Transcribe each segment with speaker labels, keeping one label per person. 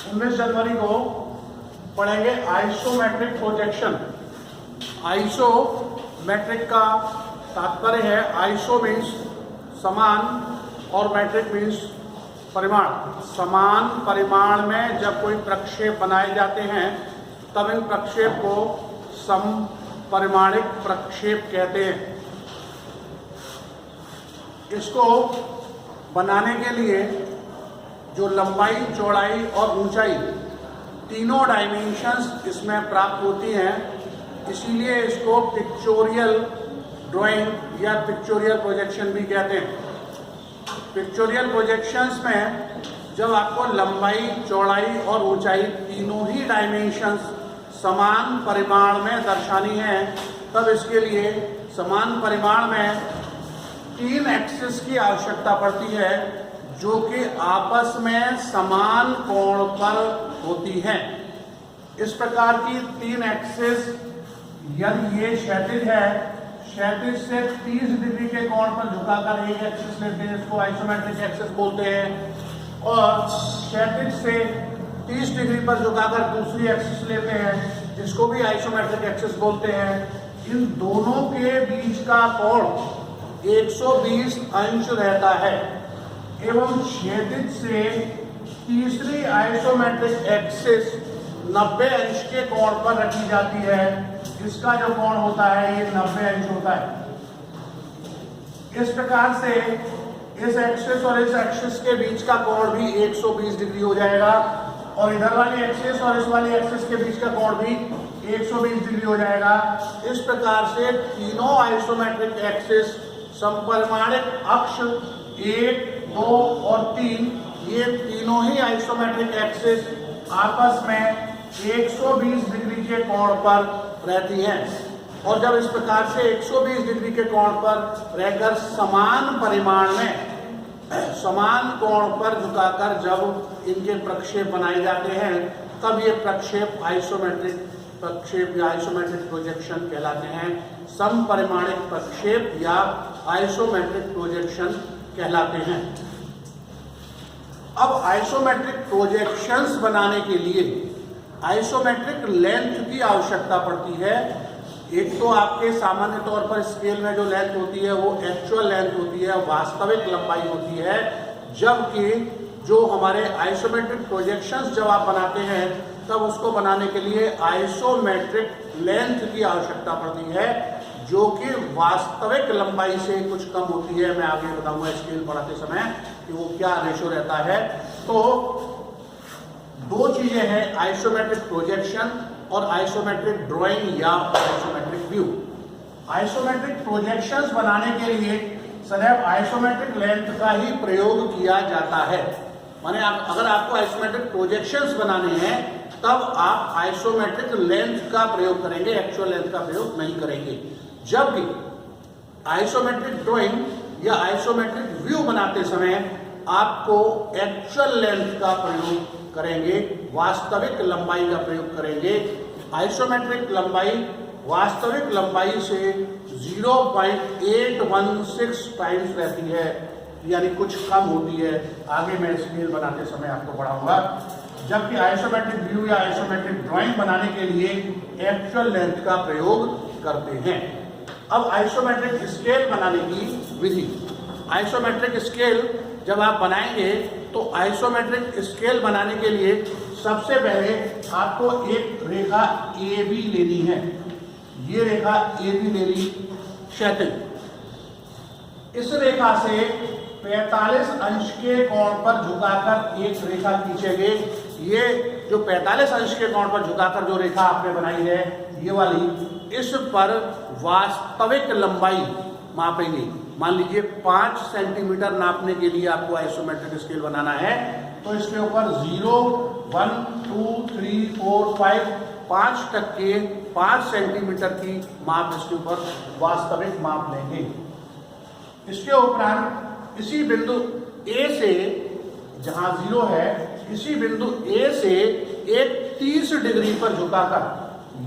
Speaker 1: 19 जनवरी को पढ़ेंगे isometric projection. Isometric का तात्पर्य है, आइसो मीन्स समान और मैट्रिक मीन्स परिमाण। समान परिमाण में जब कोई प्रक्षेप बनाए जाते हैं तब इन प्रक्षेप को समपरिमाणिक प्रक्षेप कहते हैं। इसको बनाने के लिए जो लंबाई, चौड़ाई और ऊंचाई तीनों डायमेंशंस इसमें प्राप्त होती हैं, इसीलिए इसको पिक्चोरियल ड्राइंग या पिक्चोरियल प्रोजेक्शन भी कहते हैं। पिक्चोरियल प्रोजेक्शंस में जब आपको लंबाई, चौड़ाई और ऊंचाई तीनों ही डायमेंशंस समान परिमाण में दर्शानी है, तब इसके लिए समान परिमाण में 3 एक्सिस की आवश्यकता पड़ती है जो कि आपस में समान कोण पर होती हैं। इस प्रकार की 3 एक्सिस, यदि ये क्षैतिज है, क्षैतिज से 30 डिग्री के कोण पर झुकाकर एक एक्सिस लेते हैं, इसको आइसोमेट्रिक एक्सिस बोलते हैं, और क्षैतिज से 30 डिग्री पर झुकाकर दूसरी एक्सिस लेते हैं, जिसको भी आइसोमेट्रिक एक्सिस बोलते हैं। इन दोनों के बीच का कोण 120 अंश रहता है एवं क्षैतिज से तीसरी आइसोमेट्रिक एक्सिस 90 अंश के कोण पर रखी जाती है। इसका जो कोण होता है ये 90 अंश होता है। इस प्रकार से इस एक्सिस और इस एक्सिस के बीच का कोण भी 120 डिग्री हो जाएगा और इधर वाली एक्सिस और इस वाली एक्सिस के बीच का कोण भी 120 डिग्री हो जाएगा। इस प्रकार से तीनों आइसोमेट्रिक एक्सिस समपरिमाणिक अक्ष 1, 2 और 3, ये तीनों ही आइसोमेट्रिक एक्सिस आपस में 120 डिग्री के कोण पर रहती हैं। और जब इस प्रकार से 120 डिग्री के कोण पर रहकर समान परिमाण में समान कोण पर झुकाकर जब इनके प्रक्षेप बनाए जाते हैं, तब ये प्रक्षेप आइसोमेट्रिक प्रक्षेप या आइसोमेट्रिक प्रोजेक्शन कहलाते हैं। समपरिमाणिक प्रक्षेप या आइसोमेट्रिक प्रोजेक्शन कहलाते हैं। अब आइसोमेट्रिक प्रोजेक्शंस बनाने के लिए आइसोमेट्रिक लेंथ की आवश्यकता पड़ती है। एक तो आपके सामान्य तौर पर स्केल में जो लेंथ होती है वो एक्चुअल लेंथ होती है, वास्तविक लंबाई होती है, जबकि जो हमारे आइसोमेट्रिक प्रोजेक्शंस जब आप बनाते हैं तब उसको बनाने के लिए आइसोमेट्रिक लेंथ की आवश्यकता पड़ती है, जो कि वास्तविक लंबाई से कुछ कम होती है। मैं आगे बताऊंगा स्केल पढ़ाते समय कि वो क्या रेशो रहता है। तो 2 चीजें हैं, आइसोमेट्रिक प्रोजेक्शन और आइसोमेट्रिक ड्राइंग या आइसोमेट्रिक व्यू। आइसोमेट्रिक प्रोजेक्शंस बनाने के लिए सदैव आइसोमेट्रिक लेंथ का ही प्रयोग किया जाता है। माने अगर आपको आइसोमेट्रिक प्रोजेक्शंस बनाने हैं तब आप आइसोमेट्रिक लेंथ का प्रयोग करेंगे, एक्चुअल लेंथ का प्रयोग नहीं करेंगे। जबकि आइसोमेट्रिक ड्राइंग या आइसोमेट्रिक व्यू बनाते समय आपको एक्चुअल लेंथ का प्रयोग करेंगे, वास्तविक लंबाई का प्रयोग करेंगे। आइसोमेट्रिक लंबाई वास्तविक लंबाई से 0.816 टाइम्स रहती है, यानी कुछ कम होती है। आगे मैं स्केल बनाते समय आपको पढ़ाऊंगा। जबकि आइसोमेट्रिक व्यू या आइसोमेट्रिक ड्राइंग बनाने के लिए एक्चुअल लेंथ का प्रयोग करते हैं। अब आइसोमेट्रिक स्केल बनाने की विधि। आइसोमेट्रिक स्केल जब आप बनाएंगे तो आइसोमेट्रिक स्केल बनाने के लिए सबसे पहले आपको एक रेखा AB लेनी है। ये रेखा AB ले ली क्षैतिज। इस रेखा से 45 अंश के कोण पर झुकाकर एक रेखा खींचेंगे। ये जो 45 अंश के कोण पर झुकाकर जो रेखा आपने बनाई है ये वाली, इस पर वास्तविक लंबाई मापेंगे। मान लीजिए 5 सेंटीमीटर नापने के लिए आपको आइसोमेट्रिक स्केल बनाना है, तो इसके ऊपर 0, 1, 2, 3, 4, 5 तक के 5 सेंटीमीटर की माप इसके ऊपर वास्तविक माप लेंगे। इसके उपरांत इसी बिंदु A से, जहां 0 है, इसी बिंदु A से एक 30 डिग्री पर झुकाकर,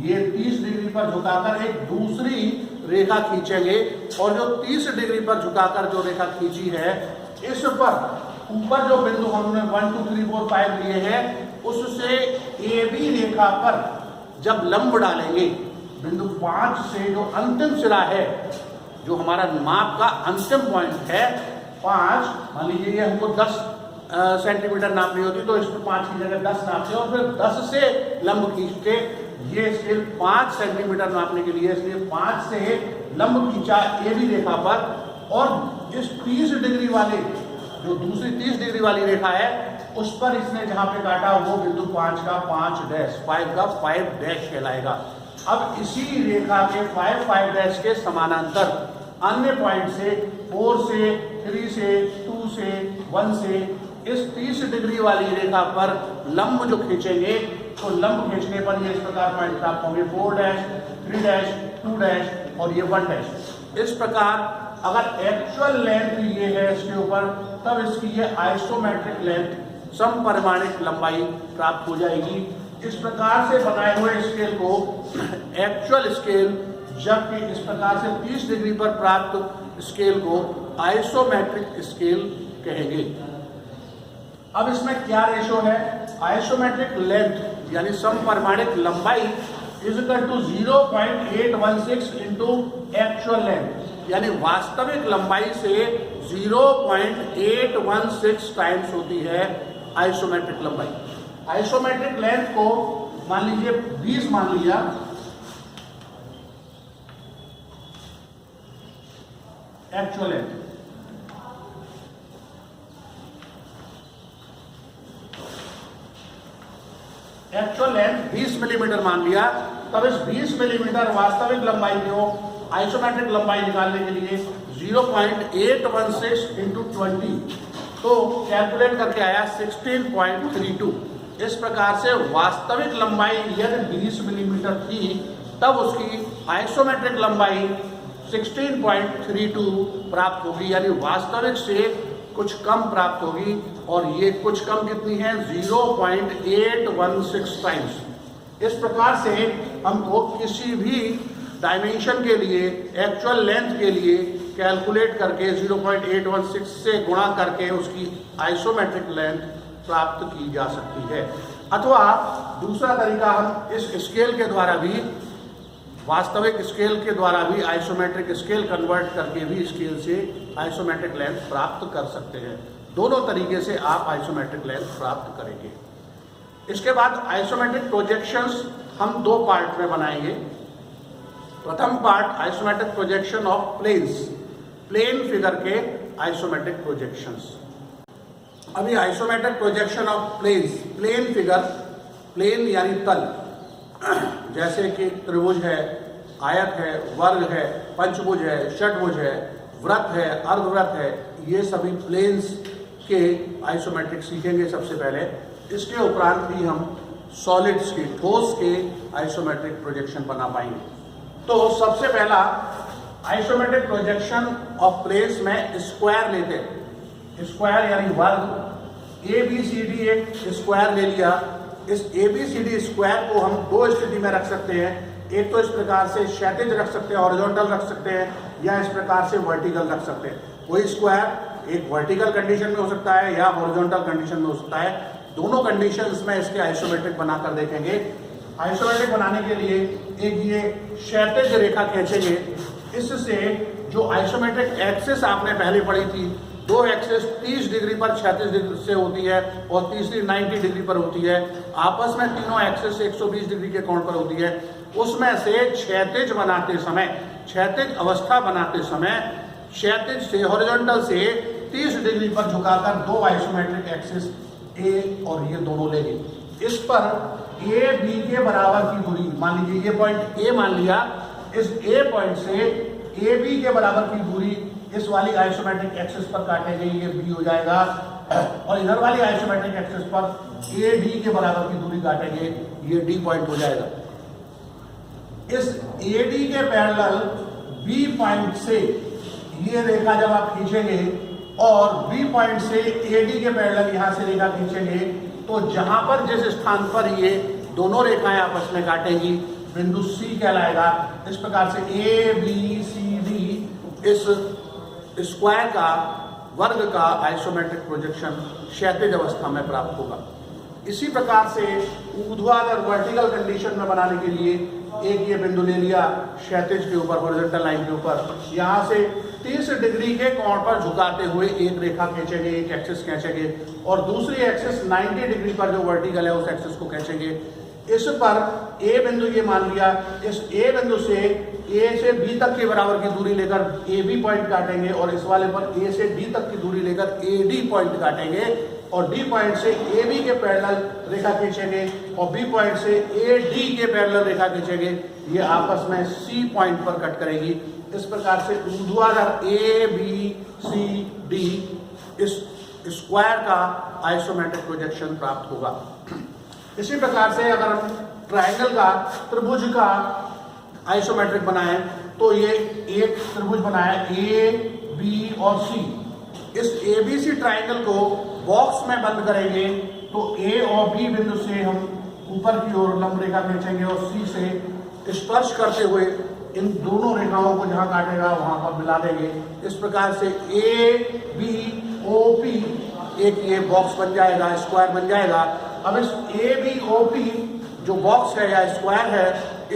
Speaker 1: ये 30 डिग्री पर झुकाकर एक दूसरी रेखा खींचेंगे और जो 30 डिग्री पर झुकाकर जो रेखा खींची है, इस पर ऊपर जो बिंदु हमने 1, 2, 3, 4, 5 लिए हैं, उससे AB रेखा पर जब लंब डालेंगे, बिंदु 5 से जो अंतिम सिरा है, जो हमारा माप का अंतिम पॉइंट है 5, मान लीजिए ये हमको 10 सेंटीमीटर नापनी होती, तो इसमें 5 की जगह 10 नापते और फिर 10 से लंब खींचते। ये स्केल 5 सेंटीमीटर नापने के लिए, इसलिए 5 से लंब खींचा AB रेखा पर, और इस 30 डिग्री वाले, जो दूसरी 30 डिग्री वाली रेखा है, उस पर इसने जहां पे काटा वो बिंदु 5 का 5 डैश, 5 का 5 डैश कहलाएगा। अब इसी रेखा के 5 डैश के समानांतर अन्य पॉइंट से 4 से 3 से 2 से 1 से इस 30 डिग्री वाली रेखा पर लंब जो खींचेंगे, तो लंब खींचने पर ये इस प्रकार पॉइंट प्राप्त होंगे, 4 डैश, 3 डैश, 2 डैश और ये 1 डैश। इस प्रकार अगर एक्चुअल लेंथ ये है इसके ऊपर, तब इसकी ये आइसोमेट्रिक लेंथ, समपरिमाणिक लंबाई प्राप्त हो जाएगी। इस प्रकार से बनाए हुए स्केल को एक्चुअल स्केल, जबकि इस प्रकार से 30 डिग्री पर प्राप्त स्केल को आइसोमेट्रिक स्केल कहेंगे। अब इसमें क्या रेशो है? आइसोमेट्रिक लेंथ यानी समपरिमाणिक लंबाई is equal to 0.816 into actual length, यानी वास्तविक लंबाई से 0.816 टाइम्स होती है आइसोमेट्रिक लंबाई। आइसोमेट्रिक लेंथ को मान लीजिए 20 मान लिया, actual length actual length 20 millimetre मान लिया, तब इस 20 मिलीमीटर वास्तविक लंबाई को आइसोमेट्रिक लंबाई निकालने के लिए 0.816 इंटू 20, तो कैलकुलेट करके आया 16.32। इस प्रकार से वास्तविक लंबाई यदि 20 मिलीमीटर थी, तब उसकी आइसोमेट्रिक लंबाई 16.32 प्राप्त होगी, यानी वास्तविक से कुछ कम प्राप्त होगी। और ये कुछ कम कितनी है? 0.816 टाइम्स। इस प्रकार से हमको किसी भी डायमेंशन के लिए, एक्चुअल लेंथ के लिए कैलकुलेट करके 0.816 से गुणा करके उसकी आइसोमेट्रिक लेंथ प्राप्त की जा सकती है। अथवा दूसरा तरीका, हम इस स्केल के द्वारा भी, वास्तविक स्केल के द्वारा भी आइसोमेट्रिक स्केल कन्वर्ट करके भी स्केल से आइसोमेट्रिक लेंथ प्राप्त कर सकते हैं। दोनों तरीके से आप आइसोमेट्रिक लेंथ प्राप्त करेंगे। इसके बाद आइसोमेट्रिक प्रोजेक्शंस हम 2 पार्ट में बनाएंगे। प्रथम part isometric projection of planes, plane figure के आइसोमेट्रिक प्रोजेक्शंस। अभी isometric projection of planes, plane figure, plane यानी तल, जैसे कि त्रिभुज है, आयत है, वर्ग है, पंचभुज है, षटभुज है, वृत्त है, अर्धवृत्त है, ये सभी प्लेन्स के आइसोमेट्रिक सीखेंगे सबसे पहले। इसके उपरांत भी हम सॉलिड्स के, ठोस के आइसोमेट्रिक प्रोजेक्शन बना पाएंगे। तो सबसे पहला आइसोमेट्रिक प्रोजेक्शन ऑफ प्लेन्स में स्क्वायर लेते हैं। स्क्वायर यानी वर्ग, ABCD एक स्क्वायर ले लिया। इस ABCD स्क्वायर को हम 2 स्थिति में रख सकते हैं। एक तो इस प्रकार से क्षैतिज रख सकते हैं, हॉरिजॉन्टल रख सकते हैं, या इस प्रकार से वर्टिकल रख सकते हैं। कोई स्क्वायर एक वर्टिकल कंडीशन में हो सकता है या हॉरिजॉन्टल कंडीशन में हो सकता है। दोनों कंडीशंस में इसके आइसोमेट्रिक बनाकर देखेंगे। आइसोमेट्रिक बनाने के लिए एक ये क्षैतिज रेखा खींचेंगे। इससे जो आइसोमेट्रिक एक्सिस आपने पहले पढ़ी थी, 2 एक्सिस 30 डिग्री पर क्षैतिज डिग्री से होती है और तीसरी 90 डिग्री पर होती है। आपस में तीनों एक्सिस 120 डिग्री के कोण पर होती है। उसमें से क्षैतिज बनाते समय, क्षैतिज अवस्था बनाते समय क्षैतिज से, हॉरिजॉन्टल से 30 डिग्री पर झुकाकर 2 आइसोमेट्रिक एक्सिस ए और ये दोनों लेंगे। इस पर ए बी के बराबर की दूरी, मान लीजिए ये पॉइंट ए मान लिया, इस ए पॉइंट से ए बी के बराबर की दूरी इस वाली आइसोमेट्रिक एक्सिस पर काटेंगे, ये बी हो जाएगा। और इधर वाली आइसोमेट्रिक एक्सिस पर ए डी के बराबर की दूरी काटेंगे, ये डी पॉइंट हो जाएगा। इस ए डी के पैरेलल बी पॉइंट से ये रेखा जब आप खींचेंगे और बी पॉइंट से ए डी के पैरेलल यहां से रेखा खींचेंगे, तो जहां पर, जिस स्थान पर ये दोनों रेखाएं आपस में काटेंगी, बिंदु सी कहलाएगा। इस प्रकार से ए बी सी डी इस स्क्वायर का, वर्ग का आइसोमेट्रिक प्रोजेक्शन क्षैतिज अवस्था में प्राप्त होगा। इसी प्रकार से ऊर्ध्वाधर वर्टिकल कंडीशन में बनाने के लिए एक ये बिंदु ले लिया क्षैतिज के ऊपर, हॉरिजॉन्टल लाइन के ऊपर, यहाँ से 30 डिग्री के कोण पर झुकाते हुए एक रेखा खींचेंगे, एक एक्सिस खींचेंगे और दूसरी एक्सिस 90 डिग्री पर जो वर्टिकल है उस एक्सिस को खींचेंगे। इस पर ए बिंदु ये मान लिया, इस ए बिंदु से ए से बी तक के बराबर की दूरी लेकर ए बी पॉइंट काटेंगे और इस वाले पर ए से डी तक की दूरी लेकर ए डी पॉइंट काटेंगे और डी पॉइंट से ए बी के पैरेलल रेखा खींचेंगे और बी पॉइंट से ए डी के पैरेलल रेखा खींचेंगे। ये आपस में सी पॉइंट पर कट करेगी। इस प्रकार से ऊर्ध्वाधर ए बी सी डी इस स्क्वायर का आइसोमेट्रिक प्रोजेक्शन प्राप्त होगा। इसी प्रकार से अगर हम ट्रायंगल का, त्रिभुज का आइसोमेट्रिक बनाएं तो ये एक त्रिभुज बनाए ए बी और सी। इस ए बी सी ट्रायंगल को बॉक्स में बंद करेंगे तो ए और बी बिंदु से हम ऊपर की ओर लंब रेखा खींचेंगे और सी से स्पर्श करते हुए इन दोनों रेखाओं को जहां काटेगा वहां पर मिला देंगे। इस प्रकार से ए बी ओ पी एक ये बॉक्स बन जाएगा, स्क्वायर बन जाएगा। अब इस ए बी ओ पी जो बॉक्स है या स्क्वायर है,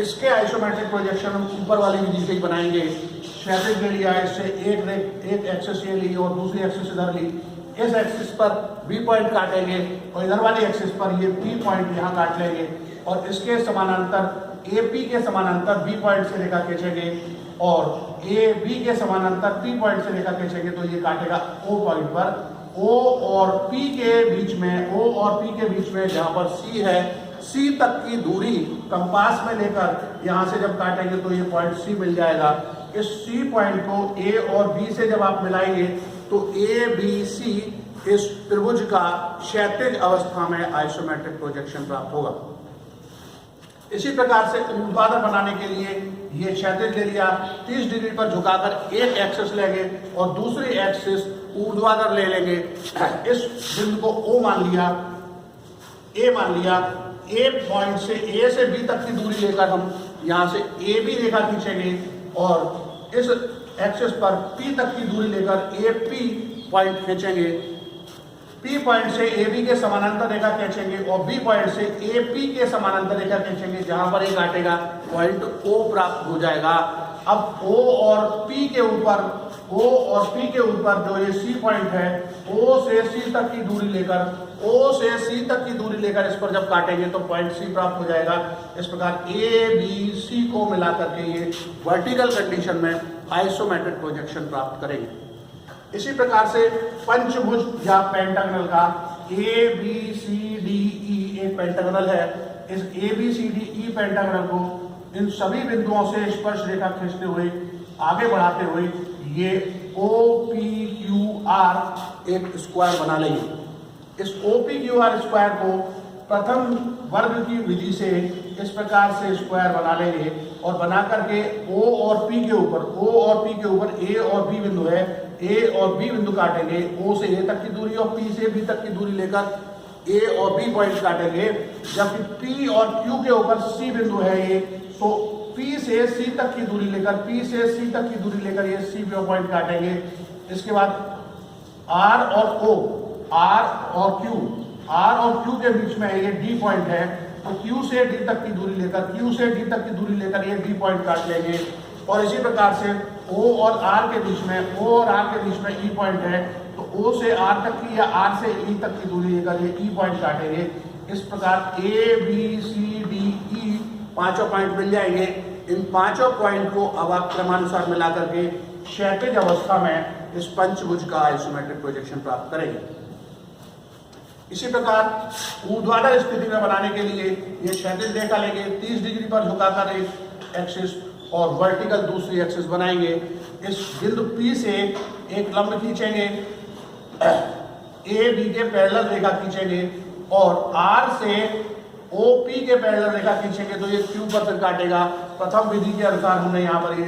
Speaker 1: इसके आइसोमेट्रिक प्रोजेक्शन हम ऊपर वाली विधि से ही बनाएंगे। क्षैतिज ले लिया, इससे एक एक्सिस ये ली और दूसरी एक्सिस इधर ली। इस एक्सिस पर बी पॉइंट काटेंगे और इधर वाली एक्सिस पर ये पी पॉइंट यहाँ काट लेंगे और इसके समानांतर ए पी के समानांतर बी पॉइंट से रेखा खींचेंगे और ए बी के समानांतर पी पॉइंट से रेखा खींचेंगे तो ये काटेगा ओ पॉइंट पर। ओ और पी के बीच में, ओ और पी के बीच में जहाँ पर सी है, सी तक की दूरी कंपास में लेकर यहाँ से जब काटेंगे तो ये पॉइंट सी मिल जाएगा। इस सी पॉइंट को ए और बी से जब आप मिलाएंगे तो ए बी सी इस त्रिभुज का क्षैतिज अवस्था में आइसोमेट्रिक प्रोजेक्शन प्राप्त होगा। इसी प्रकार से ऊर्ध्वाधर बनाने के लिए ये क्षैतिज ले लिया, 30 डिग्री पर झुकाकर एक एक्सिस लेंगे और दूसरी एक्सिस ऊर्ध्वाधर ले लेंगे। इस बिंदु को ओ मान लिया, ए मान लिया। ए पॉइंट से ए से बी तक की दूरी लेकर हम यहाँ से ए बी रेखा खींचेंगे और इस एक्सिस पर पी तक की दूरी लेकर ए पी पॉइंट खींचेंगे। पी पॉइंट से ए बी के समानांतर रेखा खींचेंगे और बी पॉइंट से ए पी के समानांतर रेखा खींचेंगे। जहां पर ये काटेगा पॉइंट ओ प्राप्त हो जाएगा। अब ओ और पी के ऊपर जो ये सी पॉइंट है, ओ से सी तक की दूरी लेकर इस पर जब काटेंगे तो पॉइंट सी प्राप्त हो जाएगा। इस प्रकार ए बी सी को मिला करके ये वर्टिकल कंडीशन में आइसोमेट्रिक प्रोजेक्शन प्राप्त करेंगे। इसी प्रकार से पंचभुज या पेंटागनल का ए बी सी डी ई एक पेंटागनल है। इस A B C D E pentagonal को इन सभी बिंदुओं से स्पर्श रेखा खींचते हुए आगे बढ़ाते हुए ये ओ पी क्यू आर एक स्क्वायर बना लेंगे। इस O P Q R square को प्रथम वर्ग की विधि से इस प्रकार से स्क्वायर बना लेंगे और बना करके ओ और पी के ऊपर ए और बी बिंदु है, ए और बी बिंदु काटेंगे। ओ से ए तक की दूरी और पी से बी तक की दूरी लेकर ए और बी पॉइंट काटेंगे। जबकि पी और क्यू के ऊपर सी बिंदु है ये, तो पी से सी तक की दूरी लेकर ये सी पॉइंट काटेंगे। इसके बाद आर और क्यू के बीच में ये डी पॉइंट है, तो क्यू से डी तक की दूरी लेकर ये डी पॉइंट काट लेंगे। और इसी प्रकार से ओ और आर के बीच में ई पॉइंट है, तो ओ से आर तक की या आर से ई तक की दूरी लेकर ये ई पॉइंट काटेंगे। इस प्रकार ए बी सी डी ई पांचों पॉइंट मिल जाएंगे। इन पांचों पॉइंट को अब आप क्रमानुसार मिला करके क्षैतिज अवस्था में इस पंचभुज का आइसोमेट्रिक प्रोजेक्शन प्राप्त करेंगे। इसी प्रकार ऊर्ध्वाधर स्थिति में बनाने के लिए ये क्षैतिज रेखा लेंगे, 30 डिग्री पर झुकाकर एक एक्सिस और वर्टिकल दूसरी एक्सिस बनाएंगे। इस बिंदु P से एक लंब खींचेंगे, ए बी के पैरेलल रेखा खींचेंगे और R से OP के पैरेलल रेखा खींचेंगे तो ये Q पर फिर काटेगा। प्रथम विधि के अनुसार हमने यहाँ पर ये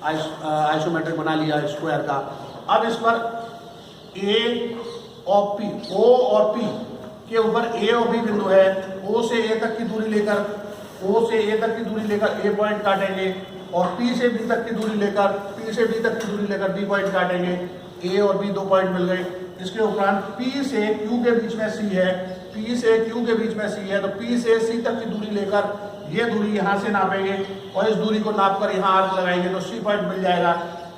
Speaker 1: आइसोमेट्रिक बना लिया स्क्वायर का। अब इस पर O और P के ऊपर A और B बिंदु है, O से A तक की दूरी लेकर A पॉइंट काटेंगे और P से B तक की दूरी लेकर B पॉइंट काटेंगे। A और B दो पॉइंट मिल गए। इसके उपरांत P से Q के बीच में C है, P से Q के बीच में C है, तो P से C तक की दूरी लेकर ये दूरी यहाँ से नापेंगे और इस दूरी को नाप कर यहाँ आर्क लगाएंगे तो C पॉइंट मिल जाएगा।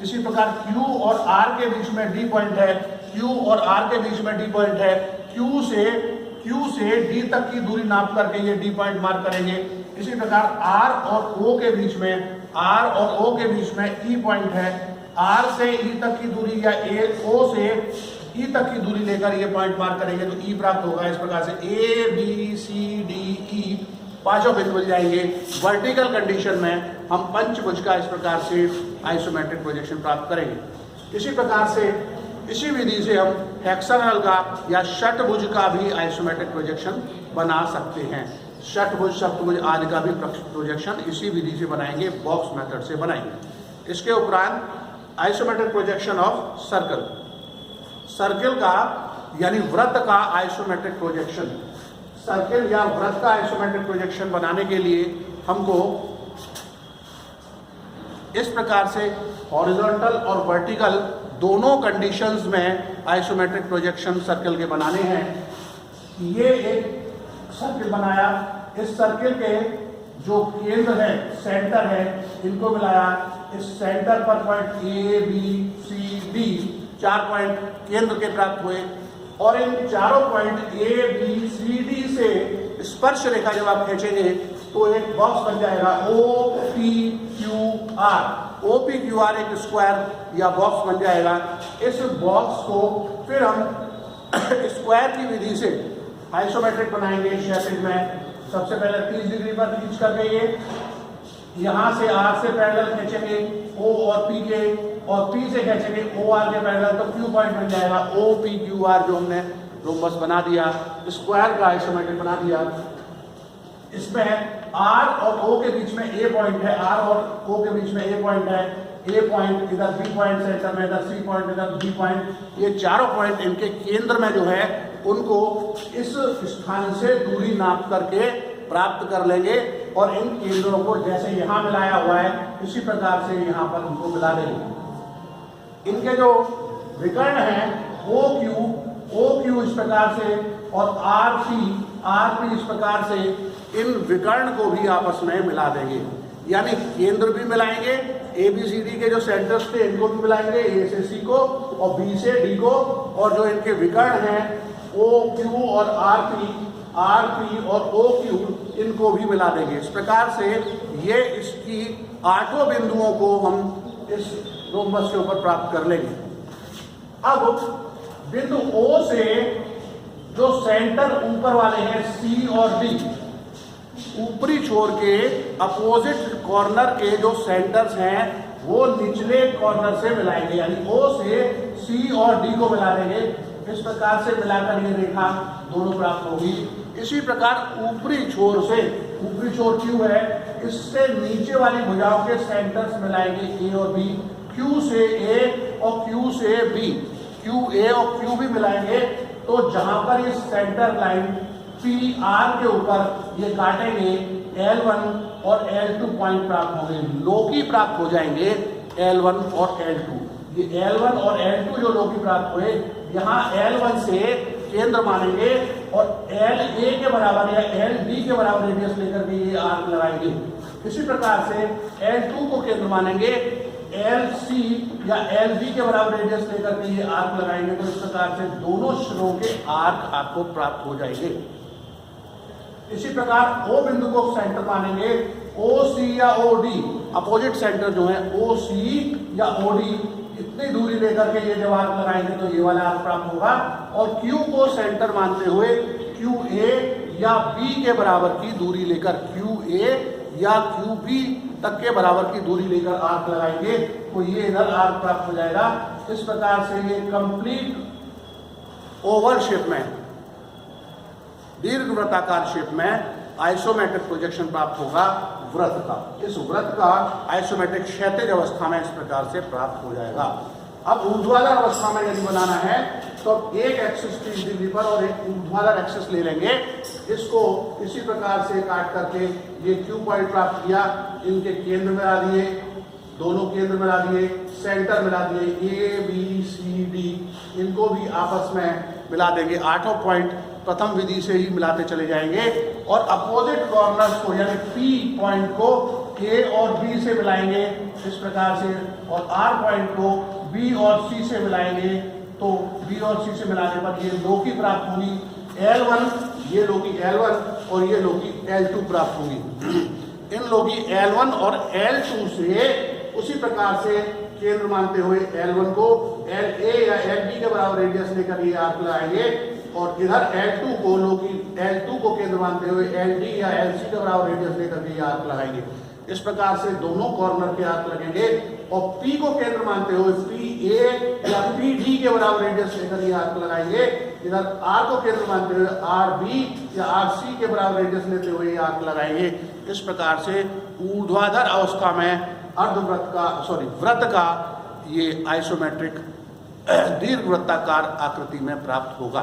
Speaker 1: इसी प्रकार Q और R के बीच में D पॉइंट है, Q और R के बीच में D पॉइंट है, Q से D तक की दूरी नाप करके ये D पॉइंट मार्क करेंगे। इसी प्रकार R और O के बीच में E पॉइंट है, R से E तक की दूरी या O से E तक की दूरी लेकर ये पॉइंट मार्क करेंगे तो E प्राप्त होगा। इस प्रकार से A B C D E पांचों बिंदु मिल जाएंगे। वर्टिकल कंडीशन में हम पंचभुज का इस प्रकार से आइसोमेट्रिक प्रोजेक्शन प्राप्त करेंगे। इसी प्रकार से इसी विधि से हम हेक्सागोनल का या षटभुज का भी आइसोमेट्रिक प्रोजेक्शन बना सकते हैं। षटभुज, सप्तभुज आदि का भी प्रोजेक्शन इसी विधि से बनाएंगे, बॉक्स मेथड से बनाएंगे। इसके उपरांत isometric projection of circle, circle का यानी वृत्त का आइसोमेट्रिक प्रोजेक्शन। सर्कल या वृत्त का आइसोमेट्रिक प्रोजेक्शन बनाने के लिए हमको इस प्रकार से हॉरिजॉन्टल और वर्टिकल दोनों कंडीशंस में आइसोमेट्रिक प्रोजेक्शन सर्कल के बनाने हैं। ये एक सर्कल बनाया, इस सर्कल के जो केंद्र है, सेंटर है, इनको मिलाया। इस सेंटर पर point A B C D 4 point केंद्र के प्राप्त हुए और इन चारों point A B C D से स्पर्श रेखा जब आप खींचेंगे तो एक बॉक्स बन जाएगा OPQR। OPQR एक स्क्वायर या बॉक्स बन जाएगा। इस बॉक्स को फिर हम स्क्वायर की विधि से आइसोमेट्रिक बनाएंगे। क्षैतिज में सबसे पहले 30 डिग्री पर खींच करके ये यहाँ से R से पैरेलल खींचेंगे O और P के, और P से खींचेंगे OR के पैरेलल, तो Q पॉइंट बन जाएगा। OPQR जो हमने रोम्बस बना दिया, स्क्वायर का आइसोमेट्रिक बना दिया। इसमें R और O के बीच में A पॉइंट है, R और O के बीच में A पॉइंट है, A पॉइंट इधर, B पॉइंट सेंटर में इधर, C पॉइंट इधर, B पॉइंट, ये चारों पॉइंट इनके केंद्र में जो है उनको इस स्थान से दूरी नाप करके प्राप्त कर लेंगे और इन केंद्रों को जैसे यहाँ मिलाया हुआ है इसी प्रकार से यहाँ पर उनको मिला देंगे। इनके जो विकर्ण हैं OQ इस प्रकार से और RP इस प्रकार से, इन विकर्ण को भी आपस में मिला देंगे। यानी केंद्र भी मिलाएंगे, ABCD के जो सेंटर्स थे इनको भी मिलाएंगे, A से C को और B से D को, और जो इनके विकर्ण हैं OQ और RP और OQ इनको भी मिला देंगे। इस प्रकार से ये इसकी 8 बिंदुओं को हम इस रोम्बस के ऊपर प्राप्त कर लेंगे। अब बिंदु O से जो सेंटर ऊपर वाले हैं C और D, ऊपरी छोर के अपोजिट कॉर्नर के जो सेंटर्स हैं वो निचले कॉर्नर से मिलाएंगे, यानी O से C और D को मिला देंगे। इस प्रकार से मिलाकर ये रेखा दोनों प्राप्त होगी। इसी प्रकार ऊपरी छोर Q है, इससे नीचे वाली भुजाओं के सेंटर्स मिलाएंगे A और B, Q से A और Q से B, QA और Q भी मिलाएंगे। तो जहां पर ये सेंटर लाइन PR के ऊपर ये काटेंगे, L1 और L2 पॉइंट प्राप्त होंगे, लोकी प्राप्त हो जाएंगे L1 और L2। ये L1 और L2 जो लोकी प्राप्त हुए, यहाँ L1 से केंद्र मानेंगे और LA के बराबर या LB के बराबर रेडियस लेकर के ये आर्क लगाएंगे। इसी प्रकार से L2 को केंद्र मानेंगे, LC या LB के बराबर रेडियस लेकर के ये आर्क लगाएंगे। तो इस प्रकार से दोनों सिरों के आर्क आपको प्राप्त हो जाएंगे। इसी प्रकार O बिंदु को सेंटर मानेंगे, OC या OD अपोजिट सेंटर जो है OC या OD, इतनी दूरी लेकर के ये जब आर्क लगाएंगे तो ये वाला आर्क प्राप्त होगा। और Q को सेंटर मानते हुए QA या B के बराबर की दूरी लेकर, QA या QB तक के बराबर की दूरी लेकर आर्क लगाएंगे तो ये इधर आर्क प्राप्त हो जाएगा। इस प्रकार से ये कंप्लीट ओवल शेप में, दीर्घवृत्ताकार शेप में आइसोमेट्रिक प्रोजेक्शन प्राप्त होगा वृत्त का। इस वृत्त का आइसोमेट्रिक क्षैतिज अवस्था में इस प्रकार से प्राप्त हो जाएगा। अब ऊर्ध्वाधर अवस्था में यदि बनाना है तो एक एक्सिस 30 डिग्री पर और एक ऊर्ध्वाधर एक्सिस ले लेंगे, इसको इसी प्रकार से काट करके ये Q पॉइंट प्राप्त किया, इनके केंद्र मिला दिए, दोनों केंद्र मिला दिए, सेंटर मिला दिए, A B C D, इनको भी आपस में मिला देंगे 8 पॉइंट। प्रथम विधि से ही मिलाते चले जाएंगे और अपोजिट कॉर्नर्स को यानी पी पॉइंट को ए और बी से मिलाएंगे इस प्रकार से, और आर पॉइंट को बी और सी से मिलाएंगे। तो बी और सी से मिलाने पर ये लोकी प्राप्त होगी L1, ये लोकी L1 और ये लोकी L2 प्राप्त होगी। इन लोकी L1 और L2 से उसी प्रकार से केंद्र मानते हुए L1 को LA या LB के बराबर रेडियस लेकर ये आर्क लगाएंगे और इधर L2 को लोकी L2 को केंद्र मानते हुए LD या LC के बराबर रेडियस लेकर के ये आर्क लगाएंगे। इस प्रकार से दोनों कॉर्नर के आर्क लगेंगे और P को केंद्र मानते हुए PA या PD के बराबर रेडियस लेकर ये आर्क लगाएंगे। इधर R को केंद्र मानते हुए RB या RC के बराबर रेडियस लेते हुए ये आर्क लगाएंगे। इस प्रकार से ऊर्ध्वाधर अवस्था में वृत्त का ये आइसोमेट्रिक दीर्घवृत्ताकार आकृति में प्राप्त होगा।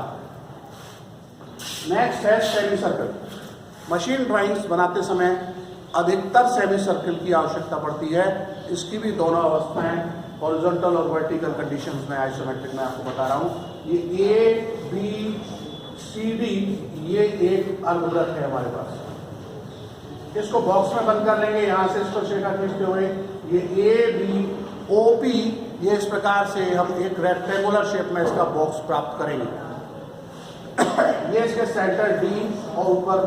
Speaker 1: नेक्स्ट है सेमी सर्कल। मशीन ड्राइंग्स बनाते समय अधिकतर सेमी सर्कल की आवश्यकता पड़ती है। इसकी भी दोनों अवस्थाएं हॉरिजॉन्टल और वर्टिकल कंडीशंस में आइसोमेट्रिक में आपको बता रहा हूँ। ये A B C D ये एक अर्धवृत्त है हमारे पास। इसको बॉक्स में बंद कर लेंगे, यहाँ से इसको रेखा खींचते हुए ये A B O P ये इस प्रकार से हम एक रेक्टेंगुलर शेप में इसका बॉक्स प्राप्त करेंगे। ये इसके सेंटर D और ऊपर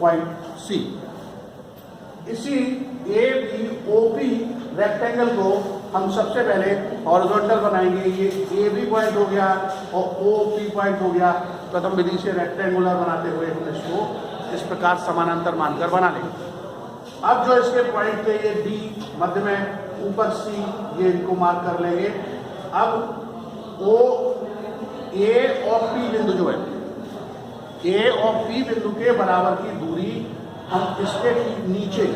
Speaker 1: पॉइंट C। इसी A B O P rectangle को हम सबसे पहले हॉरिजॉन्टल बनाएंगे। ये A B पॉइंट हो गया और O P पॉइंट हो गया। प्रथम विधि से रेक्टेंगुलर बनाते हुए हम इसको इस प्रकार समानांतर मानकर बना लेंगे। अब जो इसके पॉइंट थे ये D मध्य में, ऊपर C ये इनको मार्क कर लेंगे। अब O A और P बिंदु जो है A और P बिंदु के बराबर की दूरी हम इसके नीचे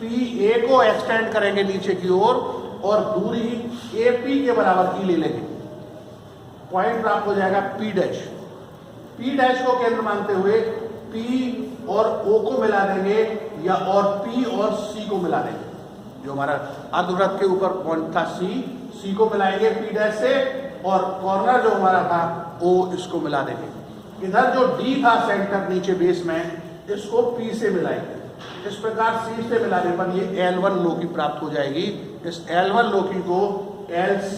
Speaker 1: PA को एक्सटेंड करेंगे नीचे की ओर और दूरी AP के बराबर की ले लेंगे। पॉइंट प्राप्त हो जाएगा P डैश। P डैश को केंद्र मानते हुए P और O को मिला देंगे या और P और C को मिला देंगे। जो हमारा अर्धवृत्त के ऊपर पॉइंट था C को मिलाएंगे P डैश से और कॉर्नर जो हमारा था O इसको मिला देंगे। इधर जो D था सेंटर नीचे बेस में इसको P से मिलाएंगे। इस प्रकार C से मिलाने पर ये L1 लोकी प्राप्त हो जाएगी। इस L1 लोकी को LC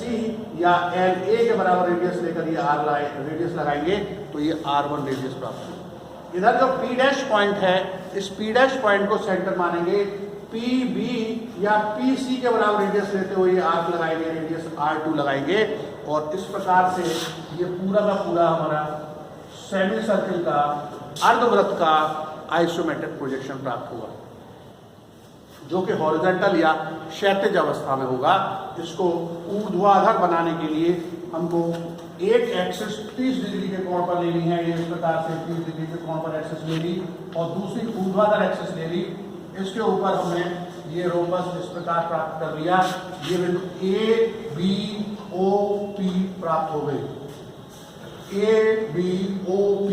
Speaker 1: या LA के बराबर रेडियस लेकर ये रेडियस लगाएंगे तो ये R1 रेडियस प्राप्त होगा। इधर जो P डैश पॉइंट है इस P डैश पॉइंट को सेंटर मानेंगे। PB या PC के बराबर रेडियस लेते हुए ये आर्क लगाएंगे, रेडियस R2 लगाएंगे और इस प्रकार से ये पूरा का पूरा हमारा सेमी सर्कल का अर्धवृत्त का आइसोमेट्रिक प्रोजेक्शन प्राप्त होगा, जो कि हॉरिजॉन्टल या क्षैतिज अवस्था में होगा। इसको ऊर्ध्वाधर बनाने के लिए हमको एक एक्सिस 30 डिग्री के कोण पर लेनी है। ये इस प्रकार से 30 डिग्री के कोण पर एक्सिस ले ली और दूसरी ऊर्ध्वाधर एक्सिस ले ली। इसके ऊपर हमने ये रोम्बस इस प्रकार प्राप्त कर लिया। ये बिंदु A B O P प्राप्त हो गई। A B O P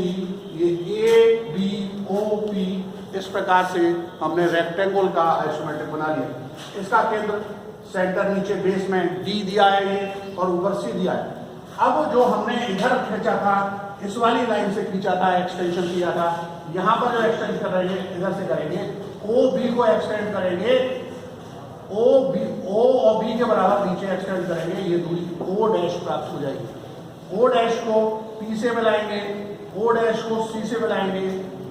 Speaker 1: ये A B O P इस प्रकार से हमने रेक्टेंगल का आइसोमेट्रिक बना लिया। इसका केंद्र सेंटर नीचे बेस में D दिया है ये और ऊपर C दिया है। अब जो हमने इधर खींचा था इस वाली लाइन से खींचा था, एक्सटेंशन किया था, यहाँ पर जो एक्सटेंड करेंगे इधर से करेंगे OB को एक्सटेंड करेंगे। O और B के बराबर नीचे एक्सटेंड करेंगे, ये दूरी O डैश प्राप्त हो जाएगी। O डैश को P से मिलाएंगे, O डैश को C से मिलाएंगे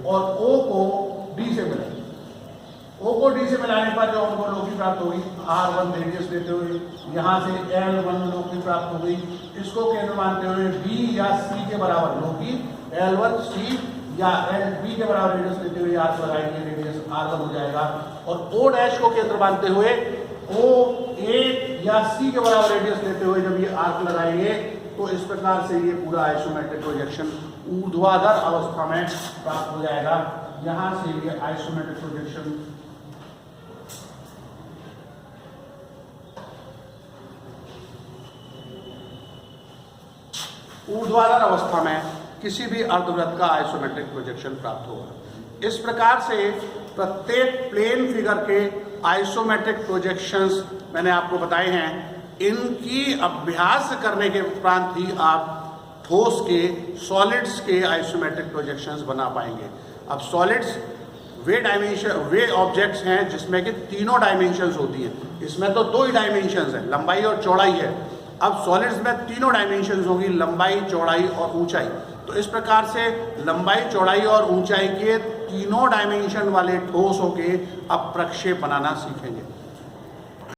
Speaker 1: और O को D से मिलाएंगे। O को D से मिलाने पर जो हमको लोकी प्राप्त होगी R1 रेडियस लेते हुए यहाँ से L1 लोकी प्राप्त हो गई। इसको केंद्र मानते हुए B या C के बराबर लोकी L1 C या LB के बराबर रेडियस लेते हुए आर्क लगाएंगे, रेडियस R1 हो जाएगा। और O डैश को केंद्र मानते हुए OA या C के बराबर रेडियस लेते हुए जब ये आर्क लगाएंगे तो इस प्रकार से ये पूरा आइसोमेट्रिक प्रोजेक्शन ऊर्ध्वाधर अवस्था में प्राप्त हो जाएगा। यहाँ से ये आइसोमेट्रिक प्रोजेक्शन ऊर्ध्वाधर अवस्था में किसी भी अर्धवृत्त का आइसोमेट्रिक प्रोजेक्शन प्राप्त होगा। इस प्रकार से प्रत्येक प्लेन फिगर के आइसोमेट्रिक प्रोजेक्शंस मैंने आपको बताए हैं। इनकी अभ्यास करने के उपरांत ही आप ठोस के, सॉलिड्स के आइसोमेट्रिक प्रोजेक्शंस बना पाएंगे। अब सॉलिड्स वे ऑब्जेक्ट्स हैं जिसमें कि तीनों डायमेंशंस होती हैं। इसमें तो 2 ही डायमेंशंस हैं, लंबाई और चौड़ाई है। अब सॉलिड्स में तीनों डायमेंशंस होगी, लंबाई, चौड़ाई और ऊंचाई। तो इस प्रकार से लंबाई, चौड़ाई और ऊंचाई के तीनों डायमेंशन वाले ठोसों के अब प्रक्षेप बनाना सीखेंगे।